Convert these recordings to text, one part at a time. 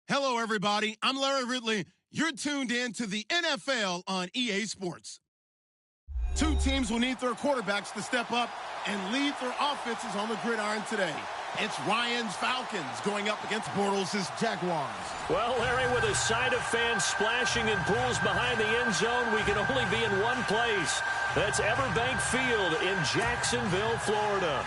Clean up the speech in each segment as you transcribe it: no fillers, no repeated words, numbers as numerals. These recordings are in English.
Hello, everybody. I'm Larry Ridley. You're tuned in to the NFL on EA Sports. Two teams will need their quarterbacks to step up and lead their offenses on the gridiron today. It's Ryan's Falcons going up against Bortles' Jaguars. Well, Larry, with a sight of fans splashing in pools behind the end zone, we can only be in one place. That's Everbank Field in Jacksonville, Florida.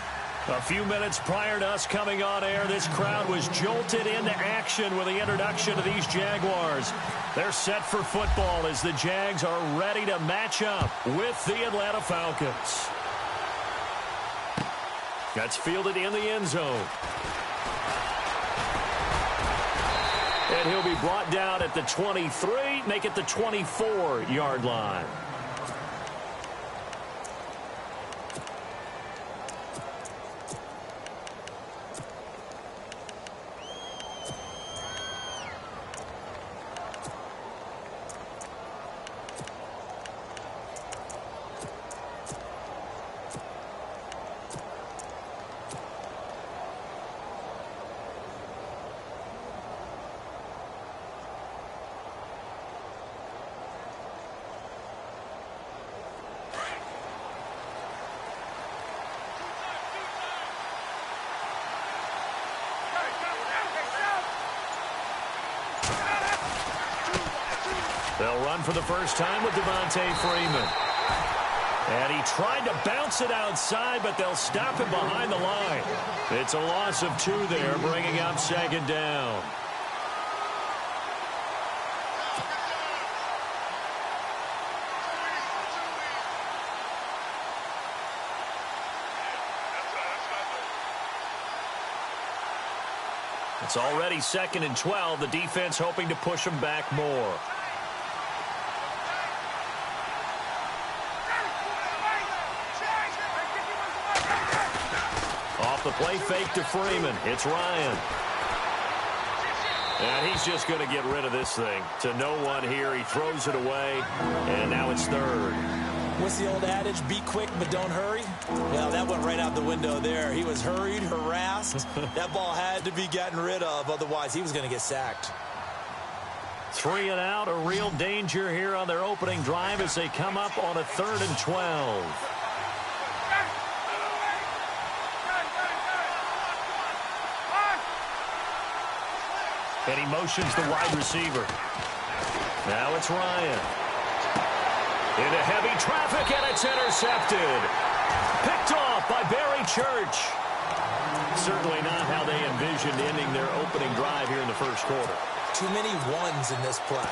A few minutes prior to us coming on air, this crowd was jolted into action with the introduction of these Jaguars. They're set for football as the Jags are ready to match up with the Atlanta Falcons. That's fielded in the end zone. And he'll be brought down at the 23, make it the 24-yard line. They'll run for the first time with Devontae Freeman. And he tried to bounce it outside, but they'll stop him behind the line. It's a loss of 2 there, bringing up second down. It's already 2nd and 12. The defense hoping to push them back more. Off the play fake to Freeman. It's Ryan. And he's just going to get rid of this thing. To no one here. He throws it away. And now it's 3rd. What's the old adage? Be quick, but don't hurry. Well, that went right out the window there. He was hurried, harassed. That ball had to be gotten rid of. Otherwise, he was going to get sacked. 3 and out. A real danger here on their opening drive as they come up on a 3rd and 12. And he motions the wide receiver. Now it's Ryan. Into heavy traffic, and it's intercepted. Picked off by Barry Church. Certainly not how they envisioned ending their opening drive here in the first quarter. Too many ones in this play.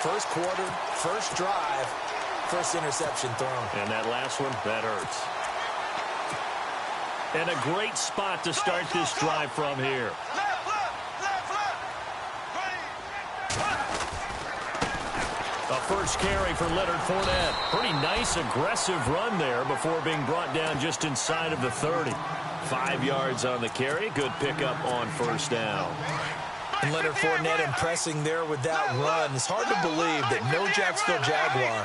First quarter, first drive, first interception thrown. And that last one, that hurts. And a great spot to start this drive from here. A first carry for Leonard Fournette. Pretty nice, aggressive run there before being brought down just inside of the 30. 5 yards on the carry. Good pickup on first down. And Leonard Fournette impressing there with that run. It's hard to believe that no Jacksonville Jaguar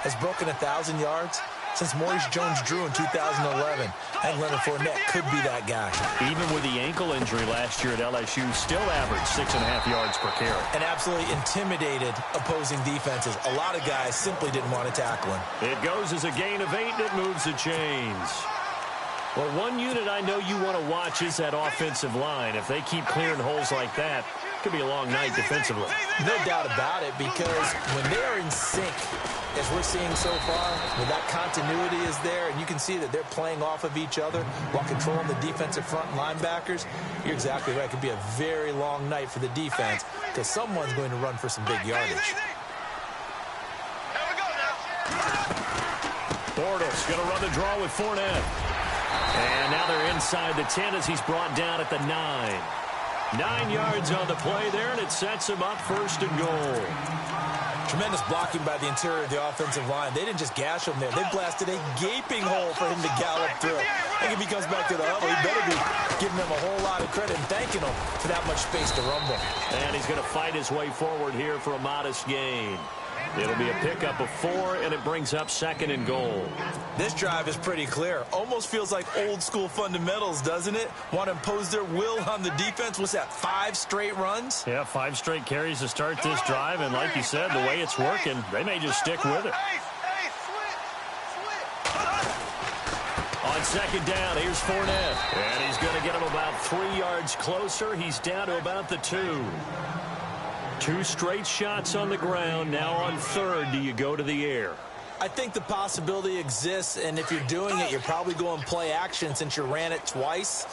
has broken 1,000 yards since Maurice Jones-Drew in 2011. And Leonard Fournette could be that guy. Even with the ankle injury last year at LSU, still averaged 6.5 yards per carry. And absolutely intimidated opposing defenses. A lot of guys simply didn't want to tackle him. It goes as a gain of 8, and it moves the chains. Well, one unit I know you want to watch is that offensive line. If they keep clearing holes like that, it could be a long night defensively. No doubt about it, because when they are in sync, as we're seeing so far, when that continuity is there, and you can see that they're playing off of each other while controlling the defensive front linebackers, you're exactly right. It could be a very long night for the defense because someone's going to run for some big yardage. Bortles going to run the draw with Fournette. And now they're inside the 10 as he's brought down at the 9. 9 yards on the play there, and it sets him up 1st and goal. Tremendous blocking by the interior of the offensive line. They didn't just gash him there. They blasted a gaping hole for him to gallop through. I think if he comes back to the huddle, he better be giving them a whole lot of credit and thanking them for that much space to rumble. And he's going to fight his way forward here for a modest gain. It'll be a pickup of 4, and it brings up 2nd and goal. This drive is pretty clear. Almost feels like old school fundamentals, doesn't it? Want to impose their will on the defense. What's that, 5 straight runs? Yeah, 5 straight carries to start this drive, and like you said, the way it's working, they may just stick with it. On 2nd down, here's Fournette. And he's going to get him about 3 yards closer. He's down to about the 2. 2 straight shots on the ground. Now on 3rd, do you go to the air? I think the possibility exists, and if you're doing it, you're probably going play action since you ran it twice.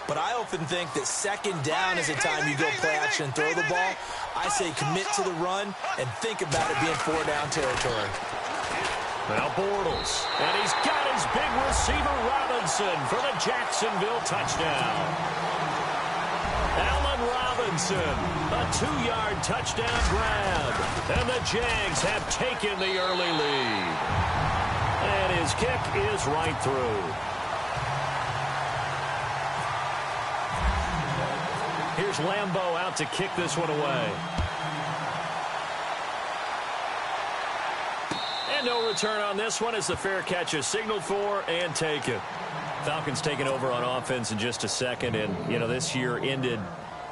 But I often think that 2nd down is a time you go play action and throw the ball. I say commit to the run and think about it being 4 down territory. Now Bortles, and he's got his big receiver Robinson for the Jacksonville touchdown. Allen Robinson, a 2-yard touchdown grab, and the Jags have taken the early lead. And his kick is right through. Here's Lambeau out to kick this one away. And no return on this one as the fair catch is signaled for and taken. Falcons taking over on offense in just a second, and, you know, this year ended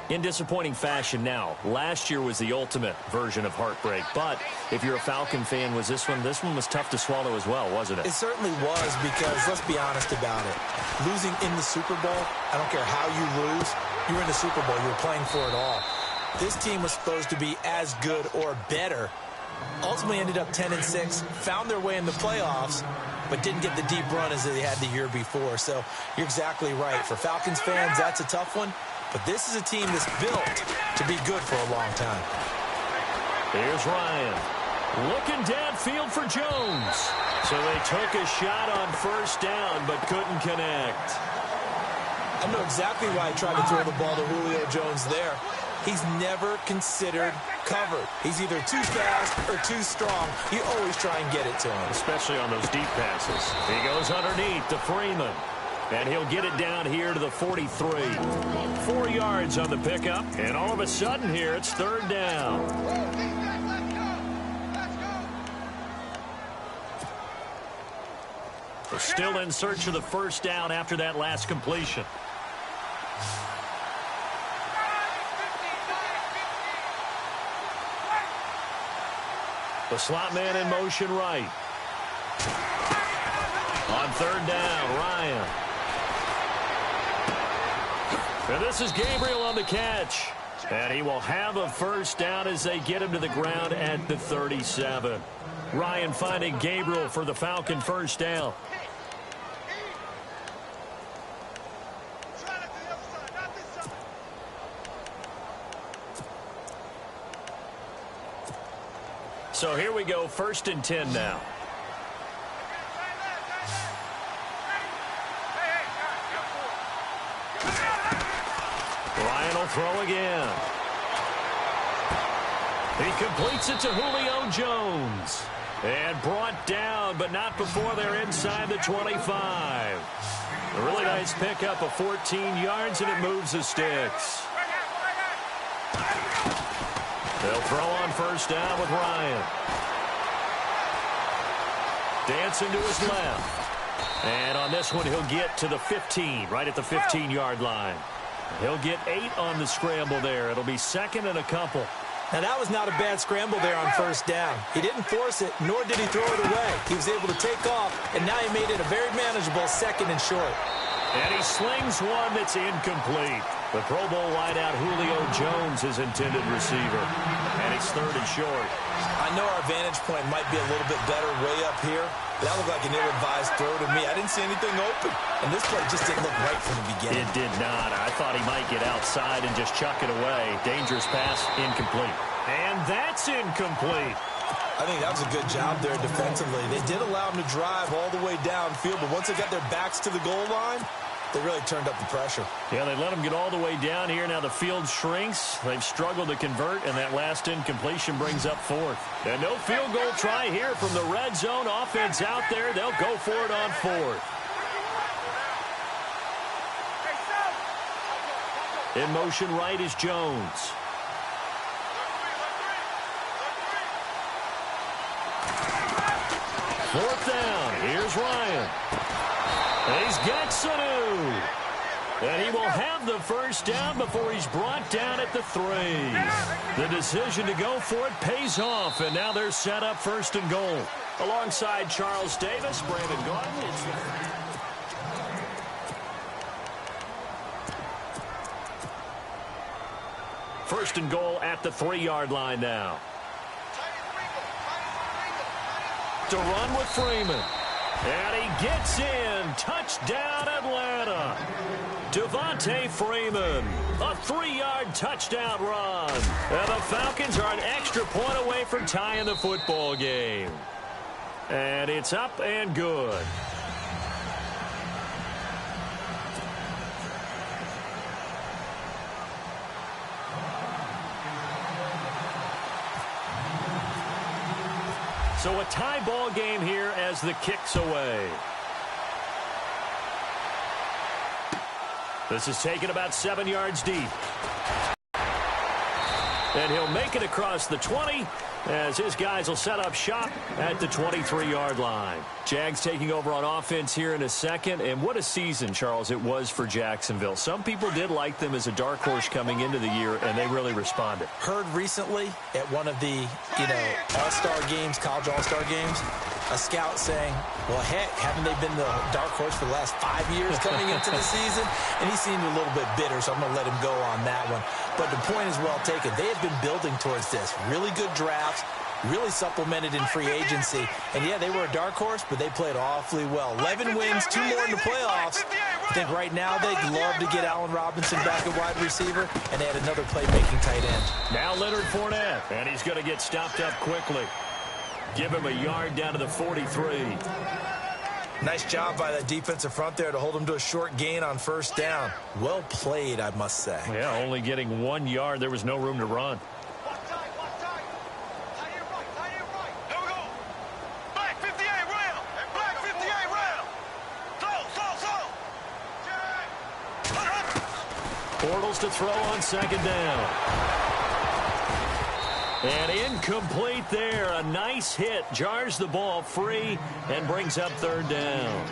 in disappointing fashion. Now, last year was the ultimate version of heartbreak, but if you're a Falcon fan, was this one was tough to swallow as well, wasn't it? It certainly was, because let's be honest about it. Losing in the Super Bowl, I don't care how you lose, you're in the Super Bowl, you're playing for it all. This team was supposed to be as good or better. Ultimately ended up 10-6, found their way in the playoffs, but didn't get the deep run as they had the year before. So you're exactly right. For Falcons fans, that's a tough one, but this is a team that's built to be good for a long time. Here's Ryan. Looking downfield for Jones. So they took a shot on 1st down, but couldn't connect. I know exactly why I tried to throw the ball to Julio Jones there. He's never considered covered. He's either too fast or too strong. You always try and get it to him. Especially on those deep passes. He goes underneath to Freeman. And he'll get it down here to the 43. 4 yards on the pickup. And all of a sudden here, it's 3rd down. They're still in search of the 1st down after that last completion. The slot man in motion right. On 3rd down, Ryan. And this is Gabriel on the catch. And he will have a 1st down as they get him to the ground at the 37. Ryan finding Gabriel for the Falcon 1st down. So here we go, 1st and 10 now. Ryan will throw again. He completes it to Julio Jones. And brought down, but not before they're inside the 25. A really nice pickup of 14 yards, and it moves the sticks. They'll throw on 1st down with Ryan. Dancing to his left. And on this one, he'll get to the 15, right at the 15-yard line. He'll get 8 on the scramble there. It'll be 2nd and a couple. Now, that was not a bad scramble there on 1st down. He didn't force it, nor did he throw it away. He was able to take off, and now he made it a very manageable 2nd and short. And he slings one that's incomplete. The Pro Bowl wideout Julio Jones, his intended receiver. And it's 3rd and short. I know our vantage point might be a little bit better way up here, but that looked like an ill-advised throw to me. I didn't see anything open. And this play just didn't look right from the beginning. It did not. I thought he might get outside and just chuck it away. Dangerous pass, incomplete. And that's incomplete. I think that was a good job there defensively. They did allow him to drive all the way downfield, but once they got their backs to the goal line, they really turned up the pressure. Yeah, they let him get all the way down here. Now the field shrinks. They've struggled to convert, and that last incompletion brings up 4th. And no field goal try here from the red zone. Offense out there. They'll go for it on 4th. In motion right is Jones. 4th down. Here's Ryan. He's got Sanu. And he will have the first down before he's brought down at the 3. The decision to go for it pays off, and now they're set up 1st and goal. Alongside Charles Davis, Brandon Gordon. First and goal at the 3-yard line now. To run with Freeman. And he gets in. Touchdown, Atlanta. Devontae Freeman. A 3-yard touchdown run. And the Falcons are an extra point away from tying the football game. And it's up and good. So a tie ball game here as the kick's away. This is taken about 7 yards deep. And he'll make it across the 20 as his guys will set up shop at the 23-yard line. Jags taking over on offense here in a second. And what a season, Charles, it was for Jacksonville. Some people did like them as a dark horse coming into the year, and they really responded. Heard recently at one of the, all-star games, college all-star games, a scout saying, well, heck, haven't they been the dark horse for the last 5 years coming into the season? And he seemed a little bit bitter, so I'm going to let him go on that one. But the point is well taken. They have been building towards this. Really good drafts, really supplemented in free agency. And, yeah, they were a dark horse, but they played awfully well. 11 wins, 2 more in the playoffs. I think right now they'd love to get Allen Robinson back at wide receiver and add another playmaking tight end. Now Leonard Fournette, and he's going to get stopped up quickly. Give him a yard down to the 43. Nice job by that defensive front there to hold him to a short gain on 1st down. Well played, I must say. Yeah, only getting 1 yard. There was no room to run. Bortles to throw on 2nd down. And incomplete there. A nice hit. Jars the ball free and brings up 3rd down.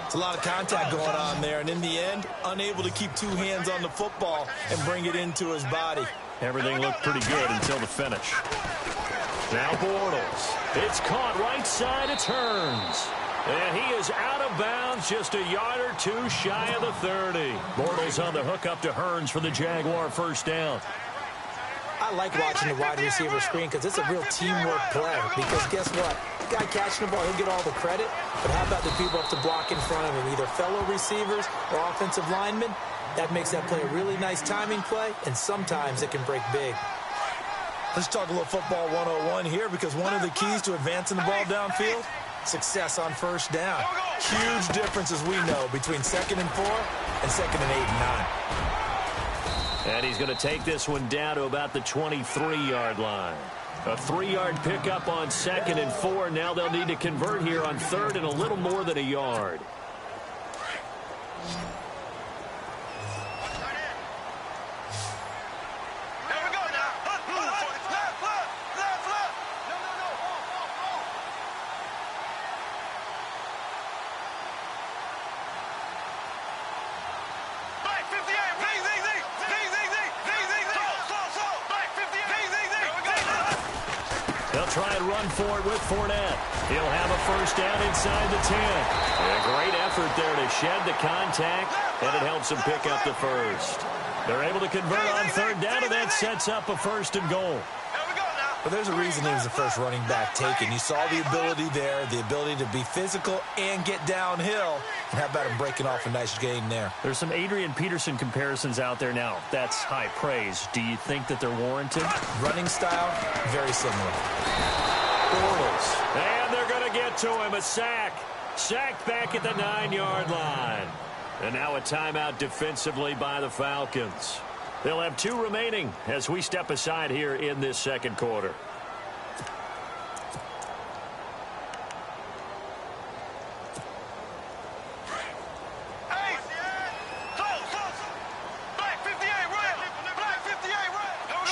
It's a lot of contact going on there. And in the end, unable to keep 2 hands on the football and bring it into his body. Everything looked pretty good until the finish. Now Bortles. It's caught right side. It turns. And he is out of bounds, just a yard or 2 shy of the 30. Bortles on the hook up to Hearns for the Jaguar 1st down. I like watching the wide receiver screen because it's a real teamwork play. Because guess what? The guy catching the ball, he'll get all the credit. But how about the people up to block in front of him, either fellow receivers or offensive linemen? That makes that play a really nice timing play, and sometimes it can break big. Let's talk a little football 101 here, because one of the keys to advancing the ball downfield, success on 1st down. Huge difference, as we know, between 2nd and 4 and 2nd and 8 and 9. And he's going to take this one down to about the 23-yard line. A 3-yard pickup on 2nd and 4. Now they'll need to convert here on 3rd and a little more than a yard. Try and run for it with Fournette. He'll have a 1st down inside the 10. A great effort there to shed the contact, and it helps him pick up the 1st. They're able to convert on 3rd down, and that sets up a 1st and goal. But there's a reason he was the first running back taken. You saw the ability there, the ability to be physical and get downhill. And how about him breaking off a nice gain there? There's some Adrian Peterson comparisons out there now. That's high praise. Do you think that they're warranted? Running style, very similar. Bortles. And they're going to get to him. A sack. Sacked back at the 9-yard line. And now a timeout defensively by the Falcons. They'll have 2 remaining as we step aside here in this 2nd quarter.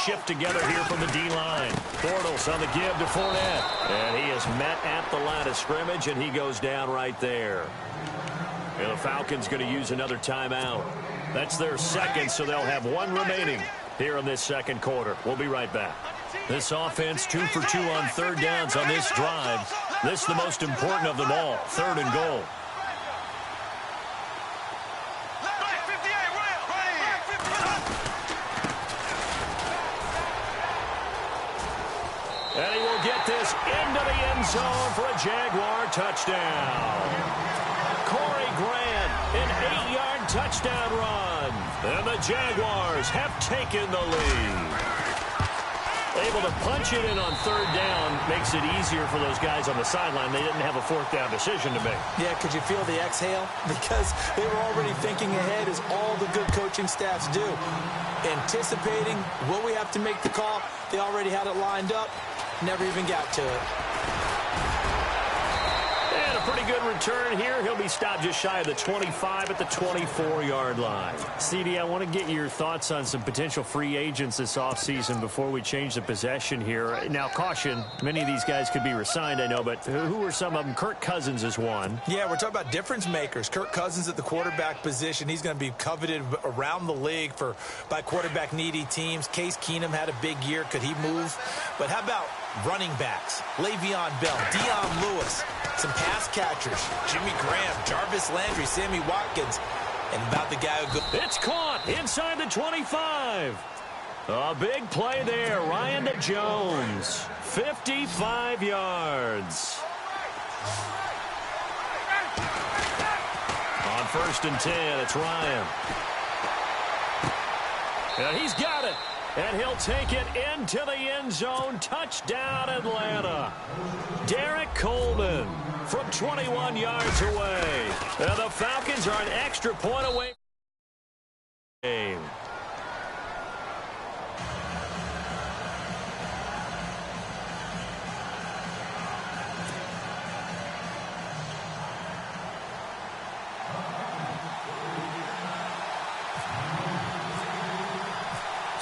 Shift together here from the D-line. Bortles on the give to Fournette. And he is met at the line of scrimmage, and he goes down right there. And the Falcons going to use another timeout. That's their second, so they'll have one remaining here in this second quarter. We'll be right back. This offense 2 for 2 on third downs on this drive. This is the most important of them all, 3rd and goal. And he will get this into the end zone for a Jaguar touchdown. Corey Grant, an 8-yard touchdown run. And the Jaguars have taken the lead. Able to punch it in on 3rd down makes it easier for those guys on the sideline. They didn't have a 4th down decision to make. Yeah, could you feel the exhale? Because they were already thinking ahead, as all the good coaching staffs do. Anticipating, will we have to make the call? They already had it lined up. Never even got to it. And a pretty good return here. He'll be stopped just shy of the 25 at the 24-yard line. CD, I want to get your thoughts on some potential free agents this offseason before we change the possession here. Now, caution, many of these guys could be re-signed, I know, but who are some of them? Kirk Cousins is one. Yeah, we're talking about difference makers. Kirk Cousins at the quarterback position. He's going to be coveted around the league by quarterback-needy teams. Case Keenum had a big year. Could he move? But how about running backs? Le'Veon Bell, Dion Lewis, some pass catchers, Jimmy Graham, Jarvis Landry, Sammy Watkins, and about the guy who goes. It's caught inside the 25. A big play there. Ryan to Jones. 55 yards. On 1st and 10, it's Ryan. And he's got it. And he'll take it into the end zone. Touchdown, Atlanta. Derek Coleman from 21 yards away. And the Falcons are an extra point away.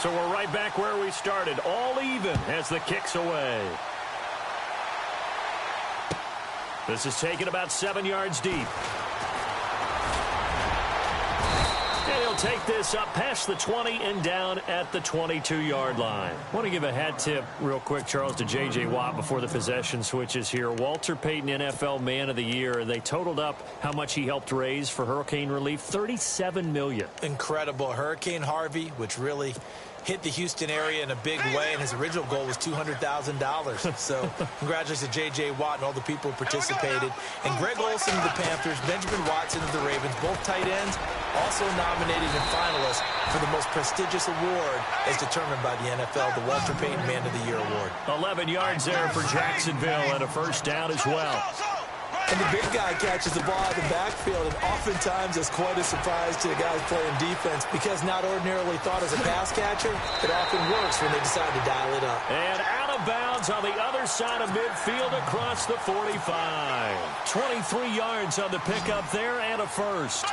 So we're right back where we started, all even as the kick's away. This is taken about 7 yards deep. And he'll take this up past the 20 and down at the 22-yard line. I want to give a hat tip real quick, Charles, to J.J. Watt before the possession switches here. Walter Payton, NFL Man of the Year. They totaled up how much he helped raise for hurricane relief, $37 million. Incredible. Hurricane Harvey, which really hit the Houston area in a big way, and his original goal was $200,000. So congratulations to J.J. Watt and all the people who participated. And Greg Olsen of the Panthers, Benjamin Watson of the Ravens, both tight ends, also nominated and finalists for the most prestigious award as determined by the NFL, the Walter Payton Man of the Year Award. 11 yards there for Jacksonville and a 1st down as well. And the big guy catches the ball out of the backfield, and oftentimes it's quite a surprise to the guys playing defense because not ordinarily thought as a pass catcher, it often works when they decide to dial it up. And out of bounds on the other side of midfield across the 45. 23 yards on the pickup there and a 1st.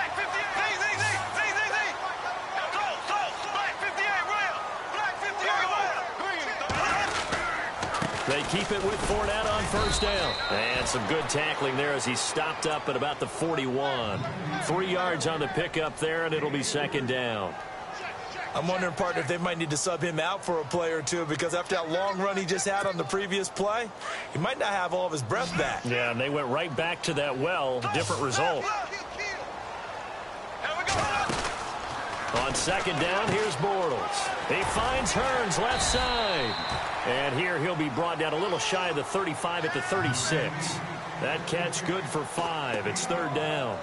They keep it with Fournette on 1st down. And some good tackling there as he stopped up at about the 41. 3 yards on the pickup there, and it'll be 2nd down. I'm wondering, partner, if they might need to sub him out for a play or two because after that long run he just had on the previous play, he might not have all of his breath back. Yeah, and they went right back to that well. Different result. On 2nd down, here's Bortles. He finds Hearns left side. And here he'll be brought down a little shy of the 35 at the 36. That catch good for 5. It's 3rd down.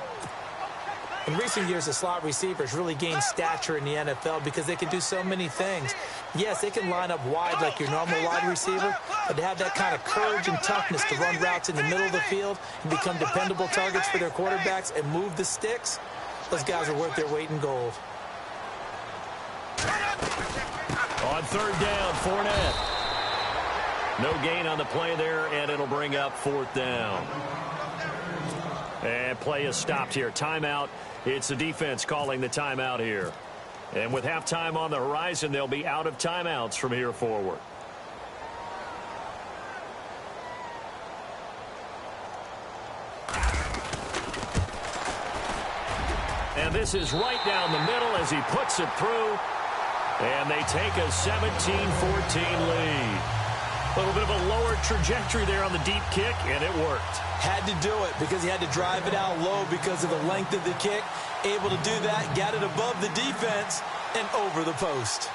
In recent years, the slot receivers really gained stature in the NFL because they can do so many things. Yes, they can line up wide like your normal wide receiver, but to have that kind of courage and toughness to run routes in the middle of the field and become dependable targets for their quarterbacks and move the sticks, those guys are worth their weight in gold. On 3rd down, Fournette. No gain on the play there, and it'll bring up 4th down. And play is stopped here. Timeout. It's the defense calling the timeout here. And with halftime on the horizon, they'll be out of timeouts from here forward. And this is right down the middle as he puts it through. And they take a 17-14 lead. A little bit of a lower trajectory there on the deep kick, and it worked. Had to do it because he had to drive it out low because of the length of the kick. Able to do that, got it above the defense and over the post.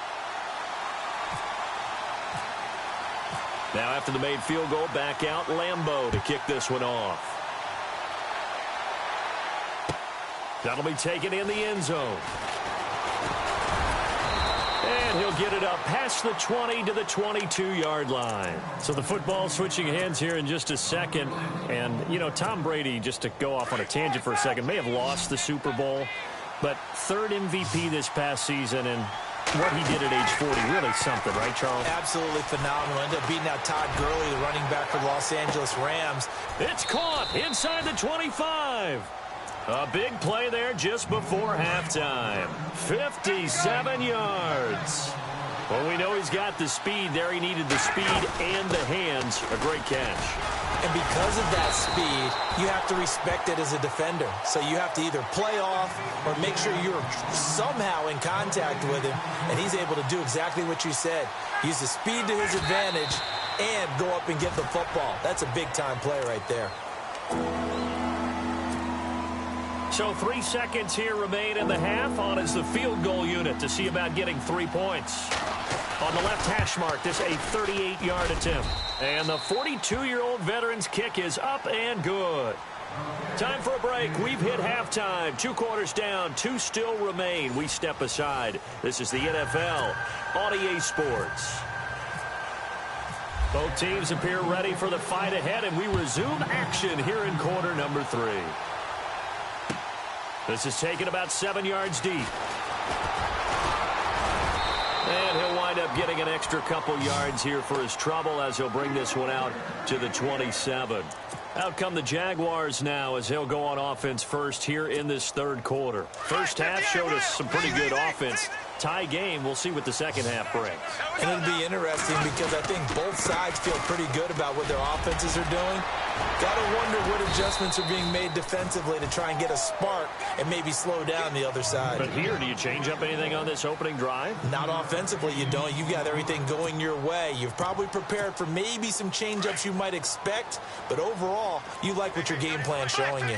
Now after the made field goal, back out Lambeau to kick this one off. That'll be taken in the end zone. And he'll get it up past the 20 to the 22-yard line. So the football switching hands here in just a second. And, you know, Tom Brady, just to go off on a tangent for a second, may have lost the Super Bowl. But third MVP this past season, and what he did at age 40, really something, right, Charles? Absolutely phenomenal. Ended up beating out Todd Gurley, the running back for the Los Angeles Rams. It's caught inside the 25. A big play there just before halftime. 57 yards. Well, we know he's got the speed there. He needed the speed and the hands. A great catch. And because of that speed, you have to respect it as a defender. So you have to either play off or make sure you're somehow in contact with him. And he's able to do exactly what you said. Use the speed to his advantage and go up and get the football. That's a big-time play right there. So 3 seconds here remain in the half. On is the field goal unit to see about getting 3 points. On the left hash mark, this a 38-yard attempt. And the 42-year-old veteran's kick is up and good. Time for a break. We've hit halftime. 2 quarters down, 2 still remain. We step aside. This is the NFL on EA Sports. Both teams appear ready for the fight ahead, and we resume action here in quarter number 3. This is taken about 7 yards deep. And he'll wind up getting an extra couple yards here for his trouble as he'll bring this one out to the 27. Out come the Jaguars now as they'll go on offense first here in this third quarter. First half showed us some pretty good offense. Tie game. We'll see what the second half brings. And it'll be interesting because I think both sides feel pretty good about what their offenses are doing. Got to wonder what adjustments are being made defensively to try and get a spark and maybe slow down the other side. But here, do you change up anything on this opening drive? Not offensively, you don't. You've got everything going your way. You've probably prepared for maybe some change-ups you might expect, but overall, you like what your game plan's showing you.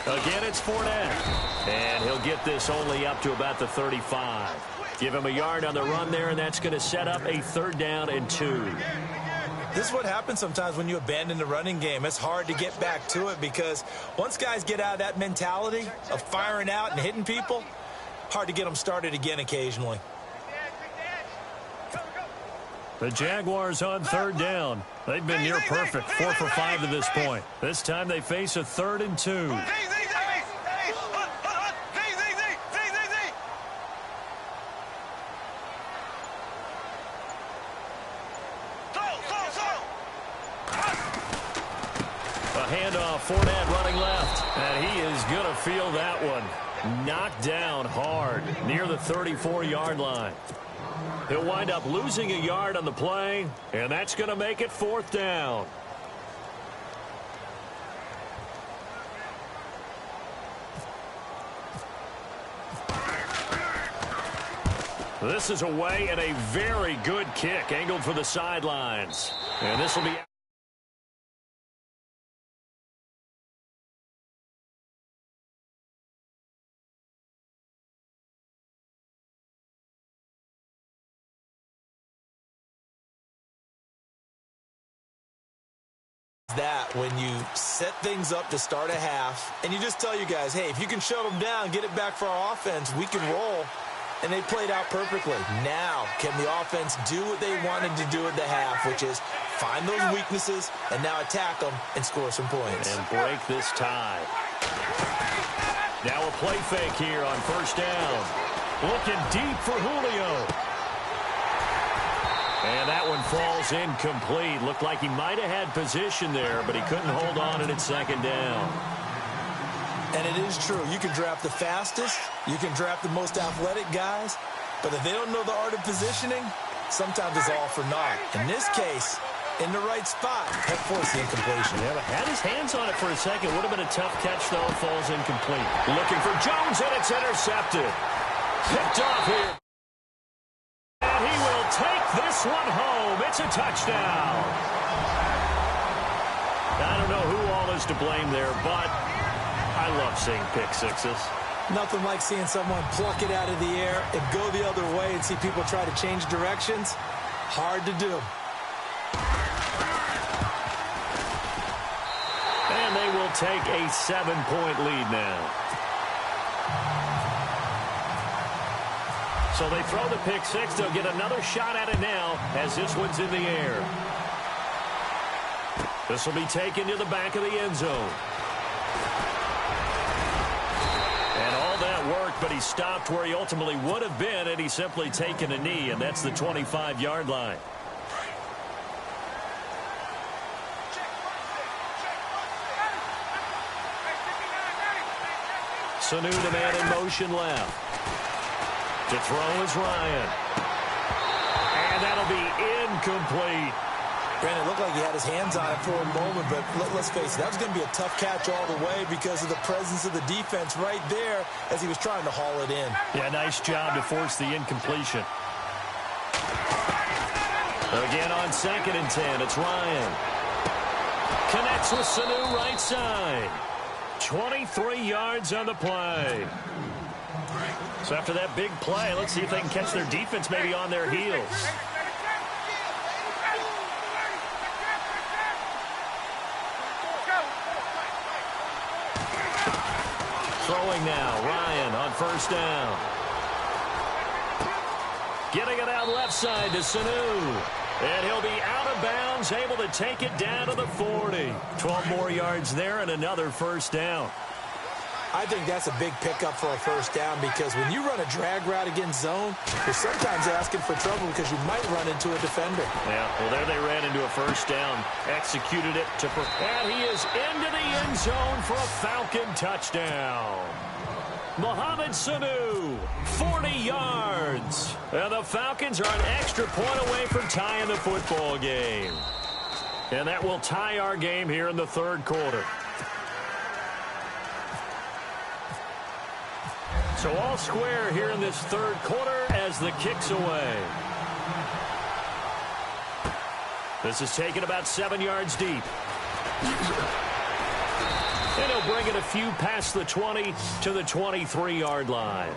Again, it's Fournette. And he'll get this only up to about the 35. Give him a yard on the run there, and that's going to set up a 3rd down and 2. This is what happens sometimes when you abandon the running game. It's hard to get back to it because once guys get out of that mentality of firing out and hitting people, hard to get them started again occasionally. The Jaguars on 3rd down. They've been near perfect, 4 for 5 to this point. This time they face a 3rd and 2. Handoff, Fournette running left, and he is going to feel that one. Knocked down hard near the 34-yard line. He'll wind up losing a yard on the play, and that's going to make it 4th down. This is away and a very good kick angled for the sidelines. And this will be... that when you set things up to start a half and you just tell you guys, hey, if you can shut them down, get it back for our offense, we can roll. And they played out perfectly. Now, can the offense do what they wanted to do at the half, which is find those weaknesses and now attack them and score some points. And break this tie. Now a play fake here on 1st down. Looking deep for Julio. And that one falls incomplete. Looked like he might have had position there, but he couldn't hold on, and it's 2nd down. And it is true. You can draft the fastest, you can draft the most athletic guys, but if they don't know the art of positioning, sometimes it's all for naught. In this case, in the right spot, that forced the incompletion. Yeah, but had his hands on it for a second. Would have been a tough catch, though. Falls incomplete. Looking for Jones, and it's intercepted. Picked off here. And he will take this one home. It's a touchdown. I don't know who all is to blame there, but I love seeing pick sixes. Nothing like seeing someone pluck it out of the air and go the other way and see people try to change directions. Hard to do. And they will take a 7-point lead now. So they throw the pick six. They'll get another shot at it now as this one's in the air. This will be taken to the back of the end zone. And all that worked, but he stopped where he ultimately would have been, and he's simply taken a knee, and that's the 25-yard line. Sanu, the man in motion left. To throw is Ryan. And that'll be incomplete. Brandon, it looked like he had his hands on it for a moment, but let's face it, that was going to be a tough catch all the way because of the presence of the defense right there as he was trying to haul it in. Yeah, nice job to force the incompletion. Again on 2nd and 10, it's Ryan. Connects with Sanu right side. 23 yards on the play. So after that big play, let's see if they can catch their defense maybe on their heels. Throwing now, Ryan on 1st down. Getting it out left side to Sanu. And he'll be out of bounds, able to take it down to the 40. 12 more yards there and another 1st down. I think that's a big pickup for a 1st down because when you run a drag route against zone, you're sometimes asking for trouble because you might run into a defender. Yeah, well, there they ran into a 1st down. Executed it to... And he is into the end zone for a Falcon touchdown. Mohamed Sanu, 40 yards. And the Falcons are an extra point away from tying the football game. And that will tie our game here in the 3rd quarter. So all square here in this 3rd quarter as the kick's away. This is taken about 7 yards deep. And he'll bring it a few past the 20 to the 23-yard line.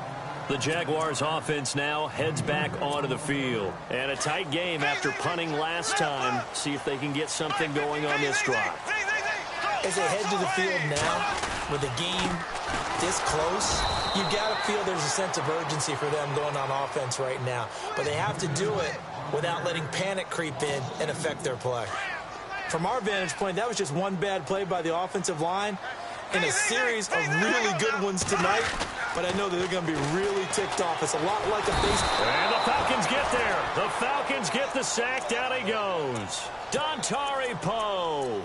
The Jaguars offense now heads back onto the field. And a tight game after punting last time. See if they can get something going on this drive. As they head to the field now, with the game this close, you got to feel there's a sense of urgency for them going on offense right now. But they have to do it without letting panic creep in and affect their play. From our vantage point, that was just one bad play by the offensive line in a series of really good ones tonight. But I know that they're going to be really ticked off. It's a lot like a baseball. And the Falcons get there. The Falcons get the sack. Down he goes. Dontari Poe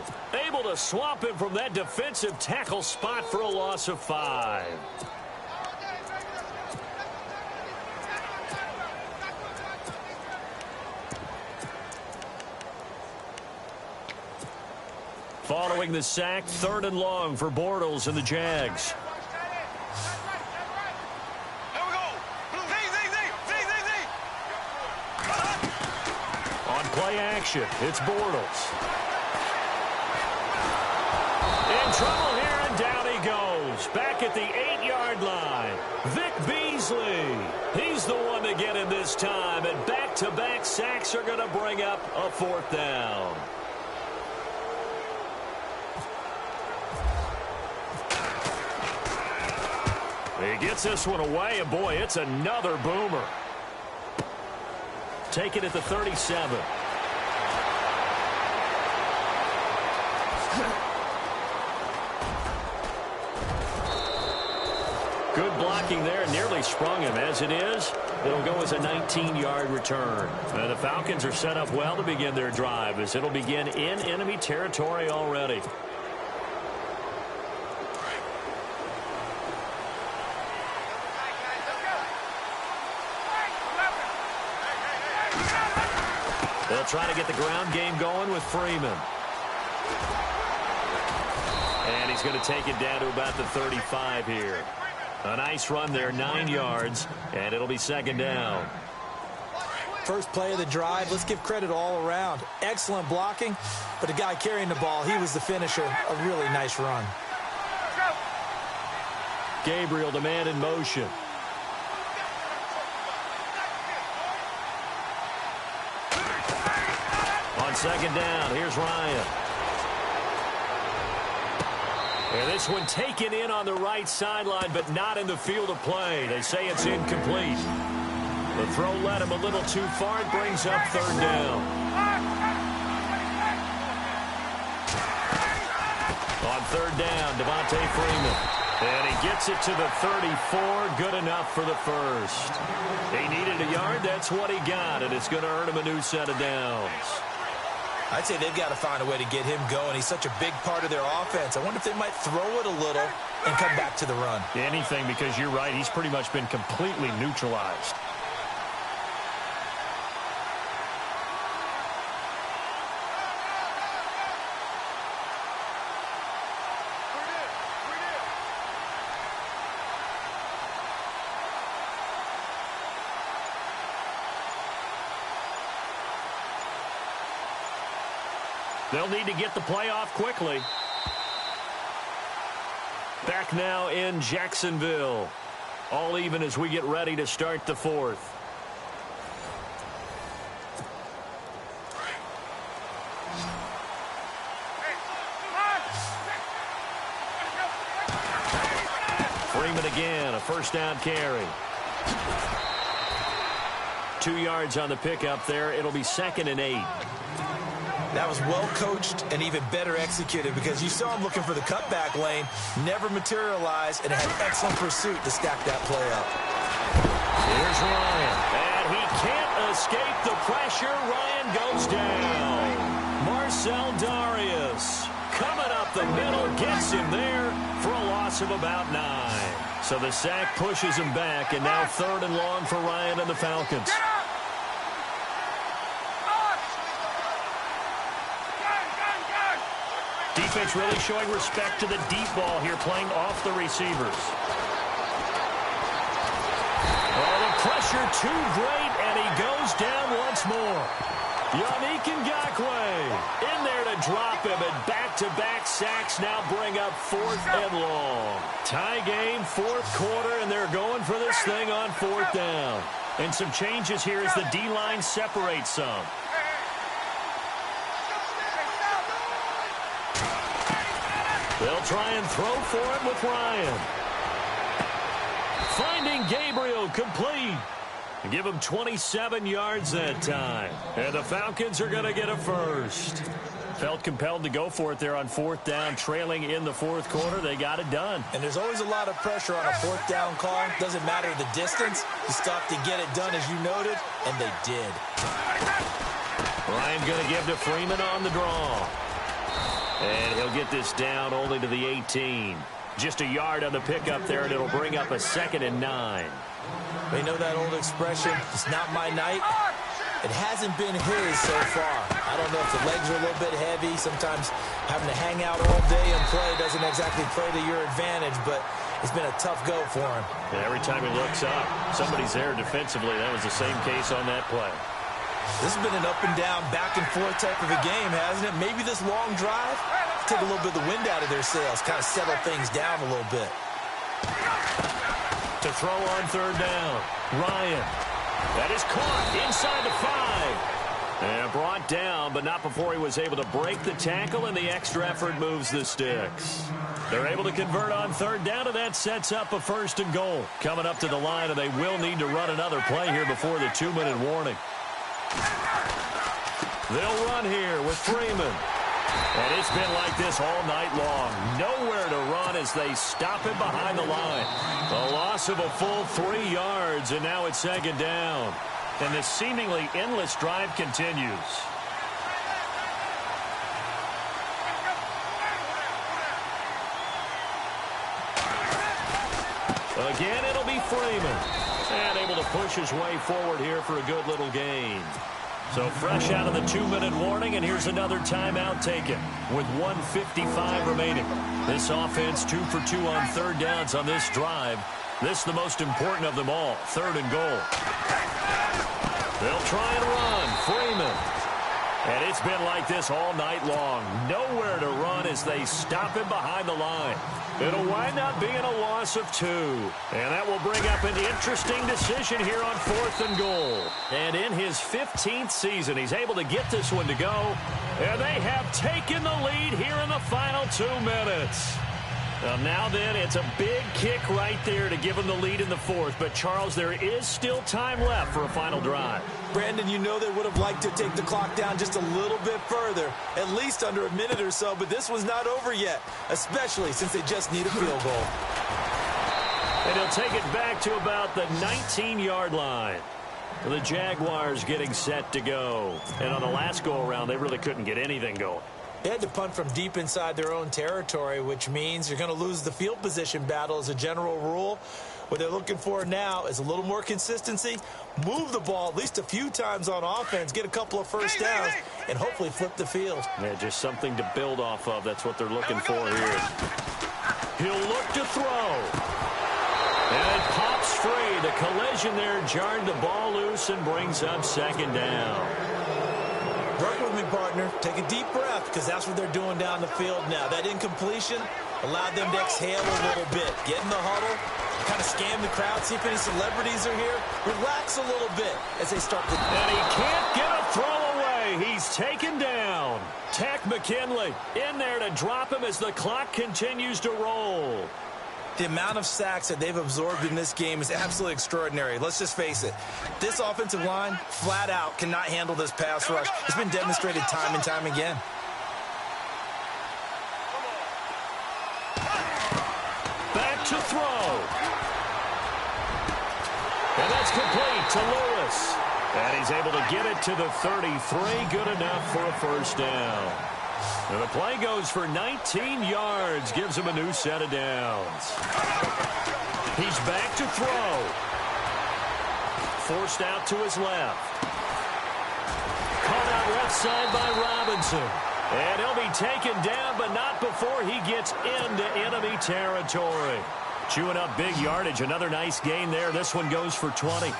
able to swamp him from that defensive tackle spot for a loss of 5. Following the sack, 3rd and long for Bortles and the Jags. On play action, it's Bortles. In trouble here, and down he goes. Back at the 8-yard line. Vic Beasley. He's the one to get him this time, and back-to-back sacks are going to bring up a 4th down. He gets this one away, and boy, it's another boomer. Take it at the 37. Good blocking there, nearly sprung him. As it is, it'll go as a 19-yard return. And the Falcons are set up well to begin their drive as it'll begin in enemy territory already. They'll try to get the ground game going with Freeman. And he's going to take it down to about the 35 here. A nice run there, 9 yards, and it'll be second down. First play of the drive, let's give credit all around. Excellent blocking, but the guy carrying the ball, he was the finisher. A really nice run. Gabriel, the man in motion. On second down, here's Ryan. And this one taken in on the right sideline, but not in the field of play. They say it's incomplete. The throw led him a little too far. It brings up third down. On third down, Devontae Freeman. And he gets it to the 34. Good enough for the first. He needed a yard. That's what he got, and it's going to earn him a new set of downs. I'd say they've got to find a way to get him going. He's such a big part of their offense. I wonder if they might throw it a little and come back to the run. Anything, because you're right. He's pretty much been completely neutralized. They'll need to get the play off quickly. Back now in Jacksonville. All even as we get ready to start the fourth. Freeman again, a first down carry. 2 yards on the pickup there. It'll be 2nd and 8. That was well coached and even better executed because you saw him looking for the cutback lane, never materialized, and had excellent pursuit to stack that play up. Here's Ryan, and he can't escape the pressure. Ryan goes down. Marcel Darius coming up the middle, gets him there for a loss of about 9. So the sack pushes him back, and now 3rd and long for Ryan and the Falcons. Defense really showing respect to the deep ball here, playing off the receivers. Oh, the pressure too great, and he goes down once more. Yannick Ngakoue in there to drop him, and back-to-back sacks now bring up 4th and long. Tie game, 4th quarter, and they're going for this thing on 4th down. And some changes here as the D-line separates some. They'll try and throw for him with Ryan. Finding Gabriel complete. Give him 27 yards that time. And the Falcons are going to get a first. Felt compelled to go for it there on 4th down, trailing in the 4th quarter. They got it done. And there's always a lot of pressure on a 4th down call. Doesn't matter the distance. You stop to get it done, as you noted, and they did. Ryan going to give to Freeman on the draw. And he'll get this down only to the 18. Just a yard on the pickup there, and it'll bring up a 2nd and 9. They know that old expression, it's not my night. It hasn't been his so far. I don't know if the legs are a little bit heavy. Sometimes having to hang out all day and play doesn't exactly play to your advantage, but it's been a tough go for him. And every time he looks up, somebody's there defensively. That was the same case on that play. This has been an up and down, back and forth type of a game, hasn't it? Maybe this long drive take a little bit of the wind out of their sails, kind of settle things down a little bit. To throw on 3rd down, Ryan. That is caught inside the 5. And brought down, but not before he was able to break the tackle, and the extra effort moves the sticks. They're able to convert on 3rd down, and that sets up a 1st and goal. Coming up to the line, and they will need to run another play here before the 2-minute warning. They'll run here with Freeman. And it's been like this all night long. Nowhere to run as they stop him behind the line. A loss of a full 3 yards, and now it's 2nd down. And this seemingly endless drive continues. Again, it'll be Freeman. And able to push his way forward here for a good little gain. So fresh out of the 2-minute warning, and here's another timeout taken with 1:55 remaining. This offense 2 for 2 on third downs on this drive. This is the most important of them all, 3rd and goal. They'll try and run. Freeman. And it's been like this all night long. Nowhere to run as they stop him behind the line. It'll wind up being a loss of 2. And that will bring up an interesting decision here on 4th and goal. And in his 15th season, he's able to get this one to go. And they have taken the lead here in the final 2 minutes. Now then, it's a big kick right there to give them the lead in the 4th. But, Charles, there is still time left for a final drive. Brandon, you know they would have liked to take the clock down just a little bit further, at least under a minute or so. But this one's not over yet, especially since they just need a field goal. And he'll take it back to about the 19-yard line. The Jaguars getting set to go. And on the last go-around, they really couldn't get anything going. They had to punt from deep inside their own territory, which means you're going to lose the field position battle as a general rule. What they're looking for now is a little more consistency, move the ball at least a few times on offense, get a couple of first downs, and hopefully flip the field. Yeah, just something to build off of. That's what they're looking for here. He'll look to throw. And it pops free. The collision there jarred the ball loose and brings up 2nd down. Work with me, partner. Take a deep breath, because that's what they're doing down the field now. That incompletion allowed them to exhale a little bit. Get in the huddle, kind of scan the crowd, see if any celebrities are here. Relax a little bit as they start to... And he can't get a throw away. He's taken down. Tech McKinley in there to drop him as the clock continues to roll. The amount of sacks that they've absorbed in this game is absolutely extraordinary. Let's just face it. This offensive line, flat out, cannot handle this pass rush. It's been demonstrated time and time again. Back to throw. And that's complete to Lewis. And he's able to get it to the 33. Good enough for a first down. And the play goes for 19 yards, gives him a new set of downs. He's back to throw. Forced out to his left. Caught out left side by Robinson. And he'll be taken down, but not before he gets into enemy territory. Chewing up big yardage. Another nice gain there. This one goes for 20.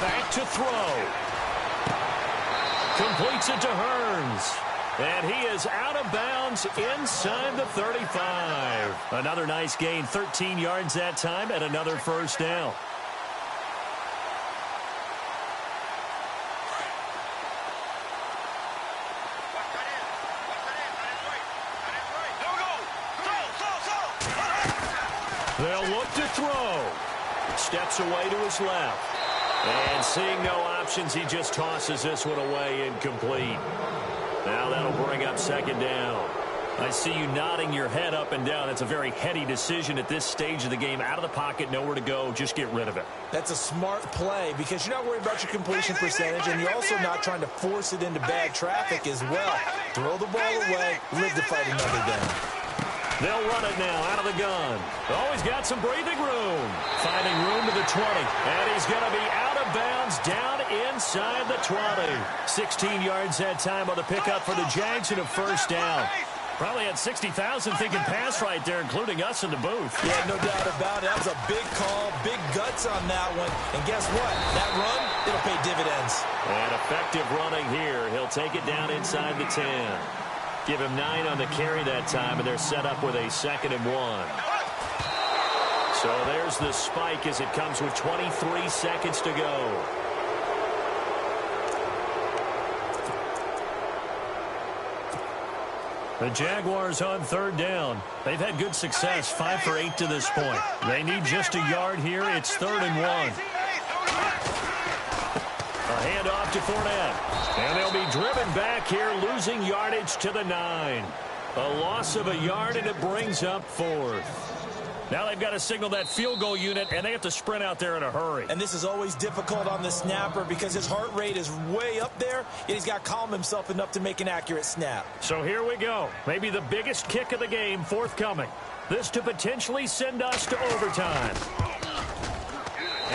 Back to throw. Completes it to Hearns. And he is out of bounds inside the 35. Another nice gain, 13 yards that time, and another first down. They'll look to throw. Steps away to his left. And seeing no options, he just tosses this one away incomplete. Now that'll bring up 2nd down. I see you nodding your head up and down. It's a very heady decision at this stage of the game. Out of the pocket, nowhere to go. Just get rid of it. That's a smart play because you're not worried about your completion percentage, and you're also not trying to force it into bad traffic as well. Throw the ball away, live to fight another down. They'll run it now out of the gun. Oh, he's got some breathing room. Finding room to the 20. And he's going to be out of bounds down inside the 20. 16 yards that time on the pickup for the Jags and a first down. Probably had 60,000 thinking pass right there, including us in the booth. Yeah, no doubt about it. That was a big call, big guts on that one. And guess what? That run, it'll pay dividends. And effective running here. He'll take it down inside the 10. Give him 9 on the carry that time, and they're set up with a 2nd and 1. So there's the spike as it comes with 23 seconds to go. The Jaguars on 3rd down. They've had good success, 5 for 8 to this point. They need just a yard here. It's 3rd and 1. A handoff to Fournette. And they'll be driven back here, losing yardage to the 9. A loss of a yard, and it brings up 4th. Now they've got to signal that field goal unit, and they have to sprint out there in a hurry. And this is always difficult on the snapper because his heart rate is way up there, and he's got to calm himself enough to make an accurate snap. So here we go. Maybe the biggest kick of the game forthcoming. This to potentially send us to overtime.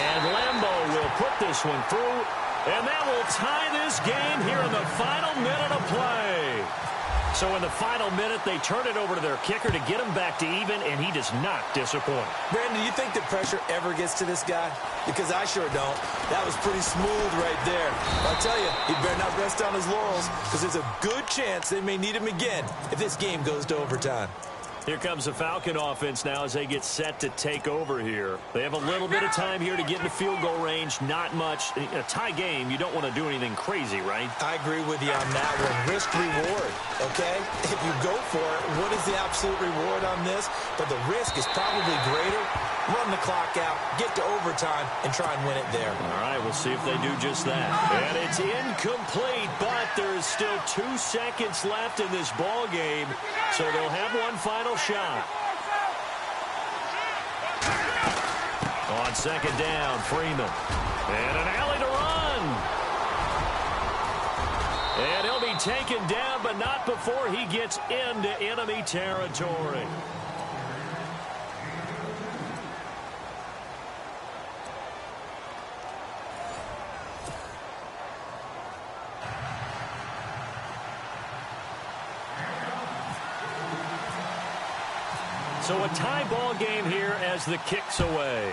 And Lambo will put this one through, and that will tie this game here in the final minute of play. So in the final minute, they turn it over to their kicker to get him back to even, and he does not disappoint. Brandon, do you think the pressure ever gets to this guy? Because I sure don't. That was pretty smooth right there. I'll tell you, he better not rest on his laurels, because there's a good chance they may need him again if this game goes to overtime. Here comes the Falcon offense now as they get set to take over here. They have a little bit of time here to get into field goal range. Not much. In a tie game, you don't want to do anything crazy, right? I agree with you on that one. Risk-reward, okay? If you go for it, what is the absolute reward on this? But the risk is probably greater. Run the clock out, get to overtime, and try and win it there. All right, we'll see if they do just that. And it's incomplete, but there's still 2 seconds left in this ball game, so they'll have one final shot. On second down, Freeman. And an alley to run. And he'll be taken down, but not before he gets into enemy territory. So a tie ball game here as the kick's away.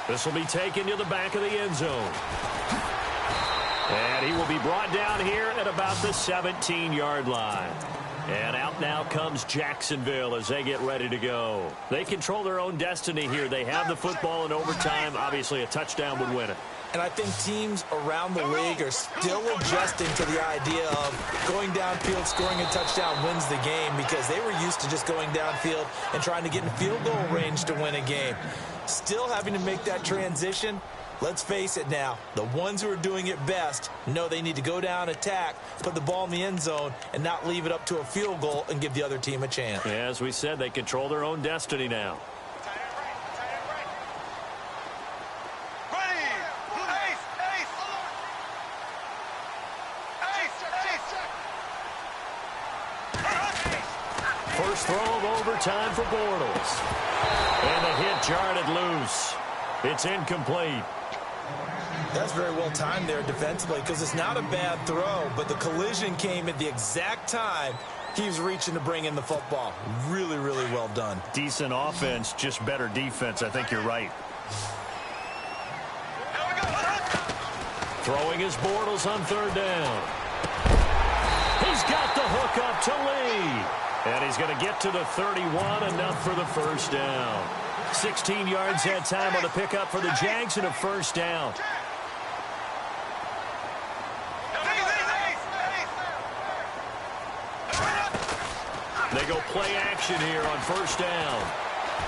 This will be taken to the back of the end zone. And he will be brought down here at about the 17-yard line. And out now comes Jacksonville as they get ready to go. They control their own destiny here. They have the football in overtime. Obviously, a touchdown would win it. And I think teams around the league are still adjusting to the idea of going downfield, scoring a touchdown wins the game, because they were used to just going downfield and trying to get in field goal range to win a game. Still having to make that transition. Let's face it now, the ones who are doing it best know they need to go down, attack, put the ball in the end zone, and not leave it up to a field goal and give the other team a chance. Yeah, as we said, they control their own destiny now. First throw of overtime for Bortles. And the hit jarred it loose. It's incomplete. That's very well timed there defensively, because it's not a bad throw, but the collision came at the exact time he was reaching to bring in the football. Really, really well done. Decent offense, just better defense. I think you're right. Throwing his Bortles on third down. He's got the hook up to Lee. And he's going to get to the 31, enough for the first down. 16 yards that time on the pickup for the Jags and a first down. They go play action here on first down.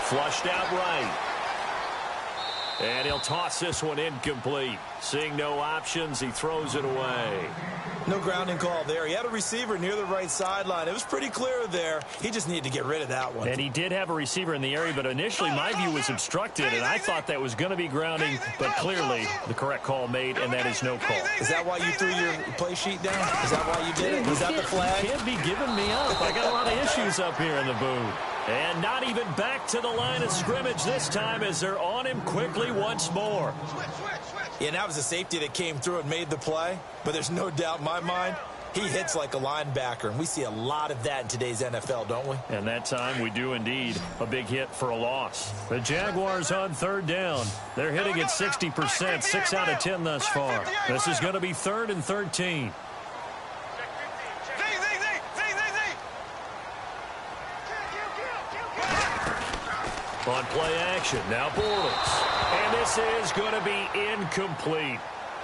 Flushed out right. And he'll toss this one incomplete. Seeing no options, he throws it away. No grounding call there. He had a receiver near the right sideline. It was pretty clear there. He just needed to get rid of that one. And he did have a receiver in the area, but initially my view was obstructed, and I thought that was going to be grounding, but clearly the correct call made, and that is no call. Is that why you threw your play sheet down? Is that why you did it? Was that the flag? You can't be giving me up. I got a lot of issues up here in the booth. And not even back to the line of scrimmage this time as they're on him quickly once more. Yeah, and that was a safety that came through and made the play. But there's no doubt in my mind, he hits like a linebacker. And we see a lot of that in today's NFL, don't we? And that time we do indeed. A big hit for a loss. The Jaguars on third down. They're hitting at 60%, 6 out of 10 thus far. This is going to be 3rd and 13. On play action, now Bortles. And this is going to be incomplete.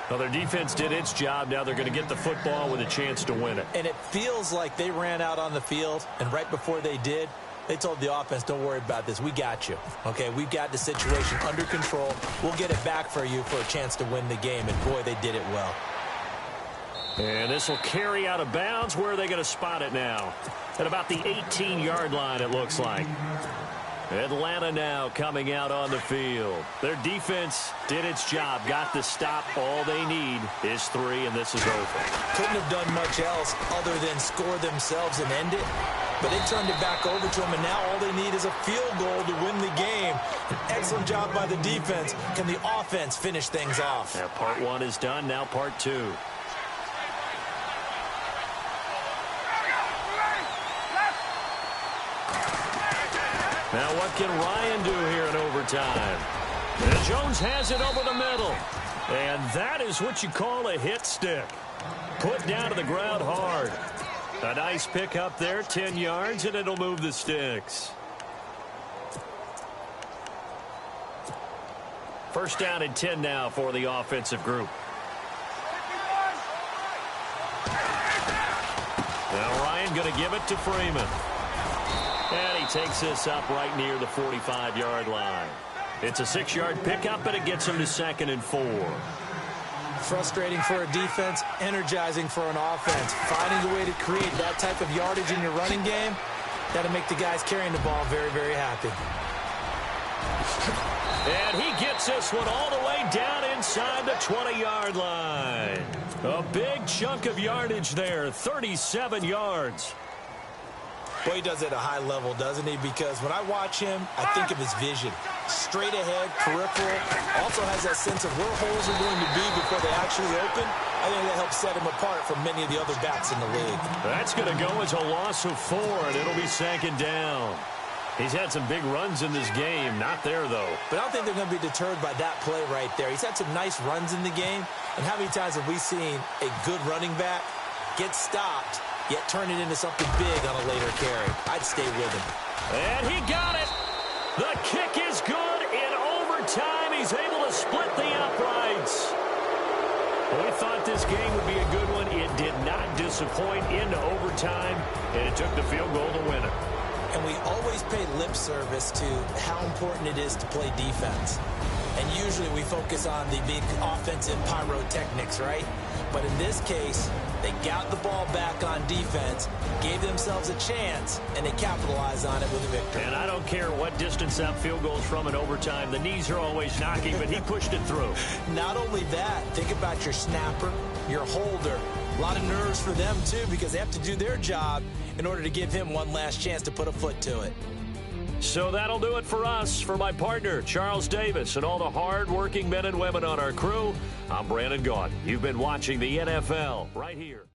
Well, their defense did its job. Now they're going to get the football with a chance to win it. And it feels like they ran out on the field, and right before they did, they told the offense, don't worry about this. We got you. Okay, we've got the situation under control. We'll get it back for you for a chance to win the game. And, boy, they did it well. And this will carry out of bounds. Where are they going to spot it now? At about the 18-yard line, it looks like. Atlanta now coming out on the field. Their defense did its job, got the stop. All they need is 3, and this is over. Couldn't have done much else other than score themselves and end it. but they turned it back over to him, and now all they need is a field goal to win the game. An excellent job by the defense. Can the offense finish things off? Yeah, part one is done, now part two. Now what can Ryan do here in overtime? And Jones has it over the middle. And that is what you call a hit stick. Put down to the ground hard. A nice pick up there, 10 yards, and it'll move the sticks. First down and 10 now for the offensive group. Now Ryan going to give it to Freeman. And he takes this up right near the 45-yard line. It's a 6-yard pickup, and it gets him to 2nd and 4. Frustrating for a defense, energizing for an offense. Finding a way to create that type of yardage in your running game, that'll make the guys carrying the ball very, very happy. And he gets this one all the way down inside the 20-yard line. A big chunk of yardage there, 37 yards. Boy, he does it at a high level, doesn't he? Because when I watch him, I think of his vision. Straight ahead, peripheral. Also has that sense of where holes are going to be before they actually open. I think that helps set him apart from many of the other backs in the league. That's going to go as a loss of 4, and it'll be 2nd down. He's had some big runs in this game. Not there, though. But I don't think they're going to be deterred by that play right there. He's had some nice runs in the game. And how many times have we seen a good running back get stopped, yet turn it into something big on a later carry? I'd stay with him. And he got it. The kick is good. In overtime, he's able to split the uprights. We thought this game would be a good one. It did not disappoint into overtime, and it took the field goal to win it. And we always pay lip service to how important it is to play defense. And usually we focus on the big offensive pyrotechnics, right? But in this case, they got the ball back on defense, gave themselves a chance, and they capitalized on it with a victory. And I don't care what distance that field goes from in overtime. The knees are always knocking, but he pushed it through. Not only that, think about your snapper, your holder. A lot of nerves for them, too, because they have to do their job in order to give him one last chance to put a foot to it. So that'll do it for us. For my partner, Charles Davis, and all the hard-working men and women on our crew, I'm Brandon Gaudin. You've been watching the NFL right here.